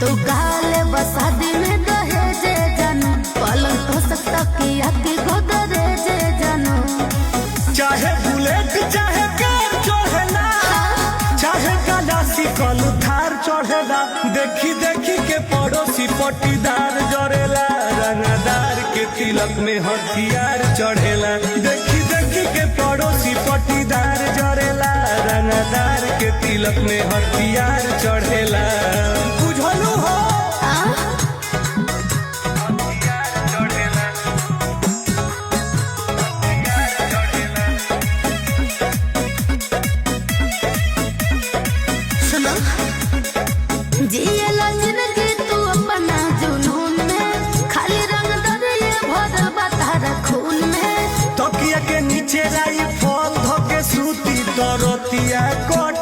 तो गाले बसा दिन दहेजे जानू पलंग तो सकता किया कि गोदरे जे जानू चाहे बुलेट चाहे कार चढ़ेला चाहे गलासी कलू थार चढ़ेला देखी देखी के पड़ोसी पटीदार जरेला रंगदार के तिलक में हथियार चढ़ेला देखी देखी के पड़ोसी पटीदार जरेला रंगदार के तिलक में हथियार चढ़ेला बुझलू हो जियला जिंदगी तू अपना जुनून में खाली रंग दरिए भरल बता खून में तकिया के नीचे राई फल धके सूती दरतिया कट